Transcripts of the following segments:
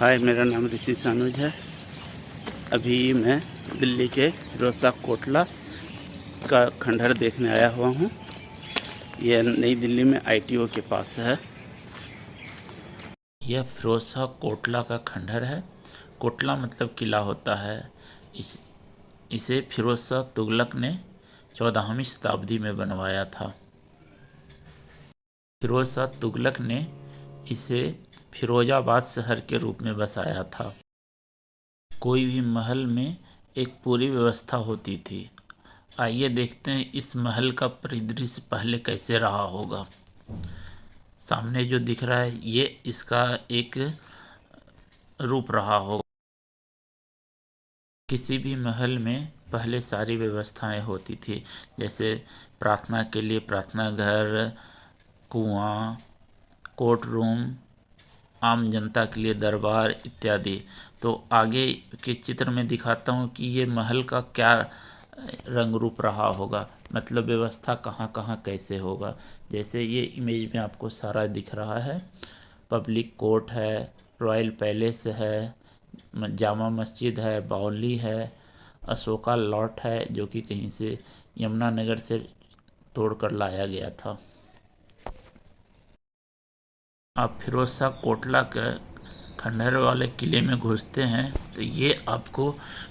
हाय, मेरा नाम ऋषि सानुज है। अभी मैं दिल्ली के फिरोज शाह कोटला का खंडहर देखने आया हुआ हूँ। यह नई दिल्ली में ITO के पास है। यह फिरोज शाह कोटला का खंडहर है। कोटला मतलब किला होता है। इसे फिरोज शाह तुगलक ने 14वीं शताब्दी में बनवाया था। फिरोज शाह तुगलक ने इसे फिरोजाबाद शहर के रूप में बसाया था। कोई भी महल में एक पूरी व्यवस्था होती थी। आइए देखते हैं इस महल का परिदृश्य पहले कैसे रहा होगा। सामने जो दिख रहा है ये इसका एक रूप रहा होगा। किसी भी महल में पहले सारी व्यवस्थाएं होती थी, जैसे प्रार्थना के लिए प्रार्थना घर, कुआं, कोर्ट रूम, आम जनता के लिए दरबार इत्यादि। तो आगे के चित्र में दिखाता हूँ कि ये महल का क्या रंग रूप रहा होगा, मतलब व्यवस्था कहाँ कहाँ कैसे होगा। जैसे ये इमेज में आपको सारा दिख रहा है। पब्लिक कोर्ट है, रॉयल पैलेस है, जामा मस्जिद है, बावली है, अशोका लॉट है जो कि कहीं से यमुनानगर से तोड़कर लाया गया था। आप फिरोज शाह कोटला के खंडहर वाले किले में घुसते हैं तो ये आपको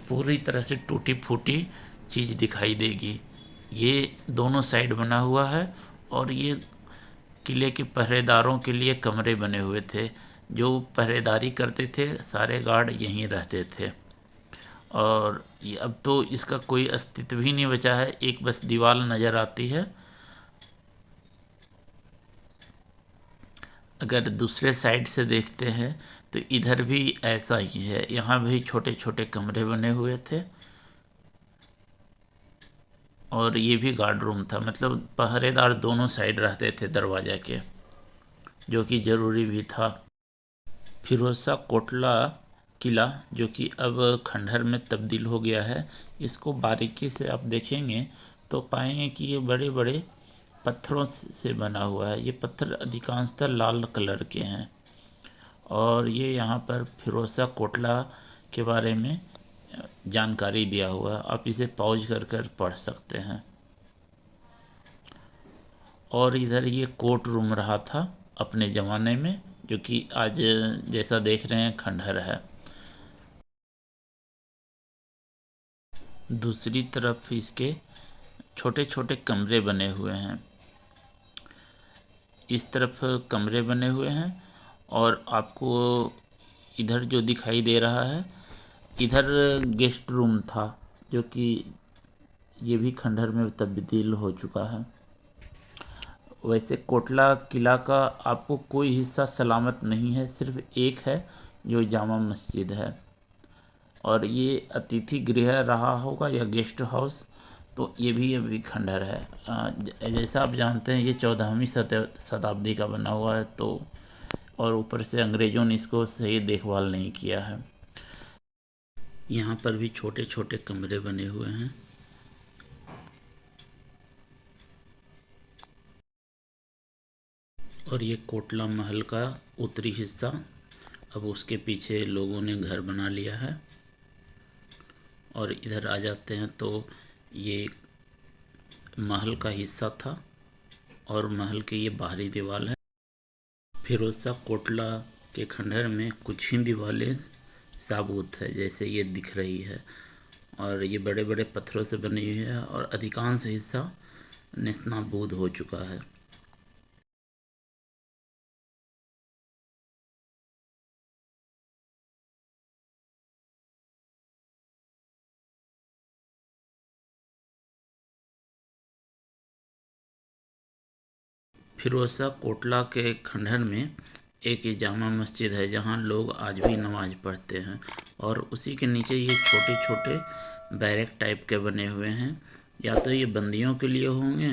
पूरी तरह से टूटी फूटी चीज़ दिखाई देगी। ये दोनों साइड बना हुआ है और ये किले के पहरेदारों के लिए कमरे बने हुए थे। जो पहरेदारी करते थे सारे गार्ड यहीं रहते थे। और ये अब तो इसका कोई अस्तित्व ही नहीं बचा है, एक बस दीवार नज़र आती है। अगर दूसरे साइड से देखते हैं तो इधर भी ऐसा ही है। यहाँ भी छोटे छोटे कमरे बने हुए थे और ये भी गार्ड रूम था, मतलब पहरेदार दोनों साइड रहते थे दरवाजा के, जो कि ज़रूरी भी था। फिरोज शाह कोटला किला जो कि अब खंडहर में तब्दील हो गया है, इसको बारीकी से आप देखेंगे तो पाएंगे कि ये बड़े बड़े पत्थरों से बना हुआ है। ये पत्थर अधिकांशतः लाल कलर के हैं और ये यहाँ पर फिरोज शाह कोटला के बारे में जानकारी दिया हुआ है। आप इसे पॉज कर पढ़ सकते हैं। और इधर ये कोर्ट रूम रहा था अपने ज़माने में, जो कि आज जैसा देख रहे हैं खंडहर है। दूसरी तरफ इसके छोटे छोटे कमरे बने हुए हैं। इस तरफ कमरे बने हुए हैं और आपको इधर जो दिखाई दे रहा है इधर गेस्ट रूम था, जो कि ये भी खंडहर में तब्दील हो चुका है। वैसे कोटला किला का आपको कोई हिस्सा सलामत नहीं है, सिर्फ एक है जो जामा मस्जिद है। और ये अतिथि गृह रहा होगा या गेस्ट हाउस, तो ये भी अभी खंडहर है। जैसा आप जानते हैं ये 14वीं शताब्दी का बना हुआ है, तो और ऊपर से अंग्रेज़ों ने इसको सही देखभाल नहीं किया है। यहाँ पर भी छोटे छोटे कमरे बने हुए हैं। और ये कोटला महल का उत्तरी हिस्सा, अब उसके पीछे लोगों ने घर बना लिया है। और इधर आ जाते हैं तो ये महल का हिस्सा था और महल के ये बाहरी दीवार है। फिरोज शाह कोटला के खंडहर में कुछ ही दीवारें साबुत है, जैसे ये दिख रही है, और ये बड़े बड़े पत्थरों से बनी हुई है और अधिकांश हिस्सा नेस्तनाबूद हो चुका है। फिरोज शाह कोटला के खंडहर में एक जामा मस्जिद है जहाँ लोग आज भी नमाज पढ़ते हैं। और उसी के नीचे ये छोटे छोटे बैरक टाइप के बने हुए हैं। या तो ये बंदियों के लिए होंगे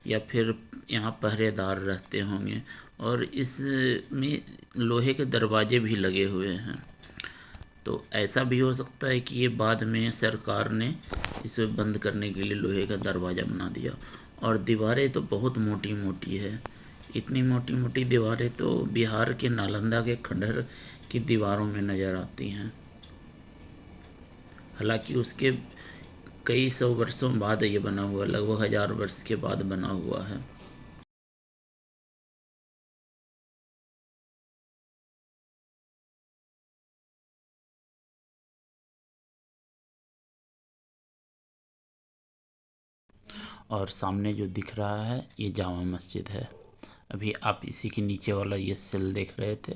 या फिर यहाँ पहरेदार रहते होंगे। और इसमें लोहे के दरवाजे भी लगे हुए हैं। तो ऐसा भी हो सकता है कि ये बाद में सरकार ने इसे बंद करने के लिए लोहे का दरवाज़ा बना दिया। और दीवारें तो बहुत मोटी मोटी है, इतनी मोटी मोटी दीवारें तो बिहार के नालंदा के खंडहर की दीवारों में नज़र आती हैं। हालांकि उसके कई सौ वर्षों बाद ये बना हुआ, लगभग 1000 वर्ष के बाद बना हुआ है। और सामने जो दिख रहा है ये जामा मस्जिद है। अभी आप इसी के नीचे वाला ये सेल देख रहे थे।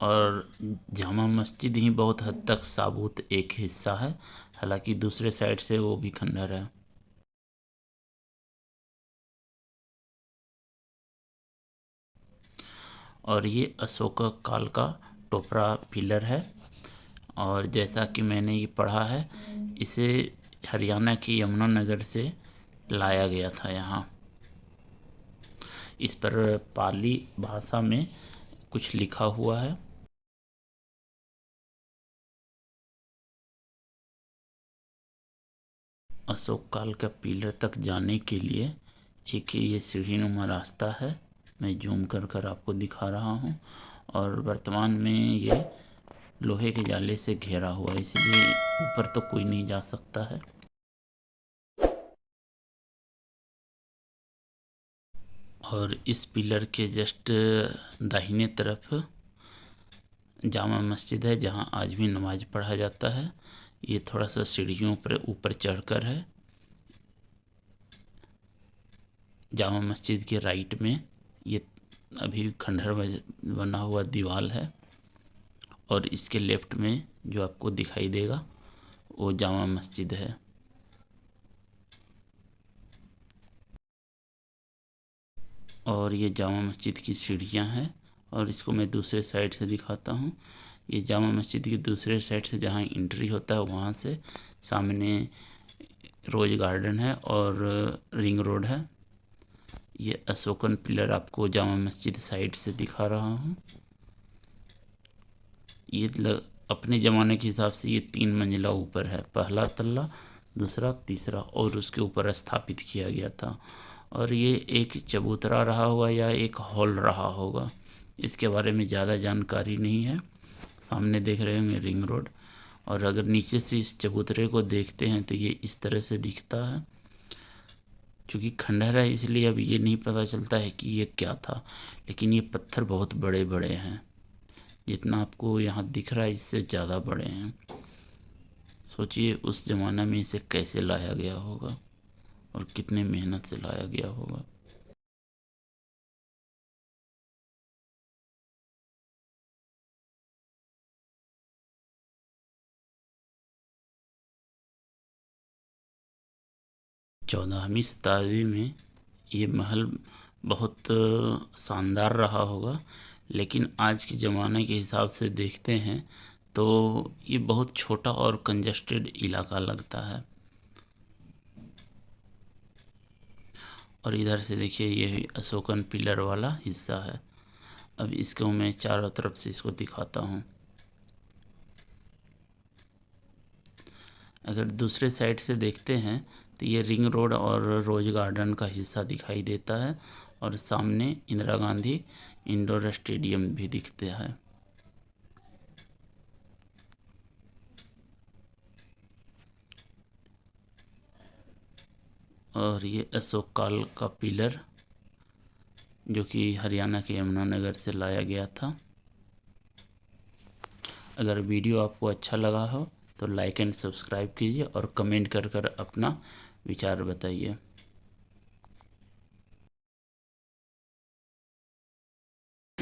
और जामा मस्जिद ही बहुत हद तक साबूत एक हिस्सा है, हालांकि दूसरे साइड से वो भी खंडहर है। और ये अशोक काल का टोपरा पिलर है। और जैसा कि मैंने ये पढ़ा है, इसे हरियाणा की यमुनानगर से लाया गया था यहाँ। इस पर पाली भाषा में कुछ लिखा हुआ है। अशोक काल का पिलर तक जाने के लिए एक ये सीढ़ीनुमा रास्ता है। मैं जूम कर आपको दिखा रहा हूँ। और वर्तमान में ये लोहे के जाले से घेरा हुआ है, इसलिए ऊपर तो कोई नहीं जा सकता है। और इस पिलर के जस्ट दाहिने तरफ जामा मस्जिद है, जहाँ आज भी नमाज पढ़ा जाता है। ये थोड़ा सा सीढ़ियों पर ऊपर चढ़कर है। जामा मस्जिद के राइट में ये अभी खंडहर बना हुआ दीवार है। और इसके लेफ्ट में जो आपको दिखाई देगा वो जामा मस्जिद है। और ये जामा मस्जिद की सीढ़ियाँ हैं। और इसको मैं दूसरे साइड से दिखाता हूँ। ये जामा मस्जिद की दूसरे साइड से जहाँ एंट्री होता है वहाँ से सामने रोज गार्डन है और रिंग रोड है। ये अशोकन पिलर आपको जामा मस्जिद साइड से दिखा रहा हूँ। ये अपने ज़माने के हिसाब से ये 3 मंजिला ऊपर है। पहला तल्ला, दूसरा, तीसरा, और उसके ऊपर स्थापित किया गया था। और ये एक चबूतरा रहा होगा या एक हॉल रहा होगा, इसके बारे में ज़्यादा जानकारी नहीं है। सामने देख रहे होंगे रिंग रोड। और अगर नीचे से इस चबूतरे को देखते हैं तो ये इस तरह से दिखता है। क्योंकि खंडहर है इसलिए अब ये नहीं पता चलता है कि ये क्या था, लेकिन ये पत्थर बहुत बड़े बड़े हैं। जितना आपको यहाँ दिख रहा है इससे ज़्यादा बड़े हैं। सोचिए उस ज़माने में इसे कैसे लाया गया होगा और कितने मेहनत से लाया गया होगा। चौदहवीं शताब्दी में ये महल बहुत शानदार रहा होगा, लेकिन आज के ज़माने के हिसाब से देखते हैं तो ये बहुत छोटा और कंजस्टेड इलाका लगता है। और इधर से देखिए ये अशोकन पिलर वाला हिस्सा है। अब इसको मैं चारों तरफ से इसको दिखाता हूँ। अगर दूसरे साइड से देखते हैं तो ये रिंग रोड और रोज गार्डन का हिस्सा दिखाई देता है। और सामने इंदिरा गांधी इंडोर स्टेडियम भी दिखता है। और ये अशोक काल का पिलर जो कि हरियाणा के यमुनानगर से लाया गया था। अगर वीडियो आपको अच्छा लगा हो तो लाइक एंड सब्सक्राइब कीजिए और कमेंट कर अपना विचार बताइए।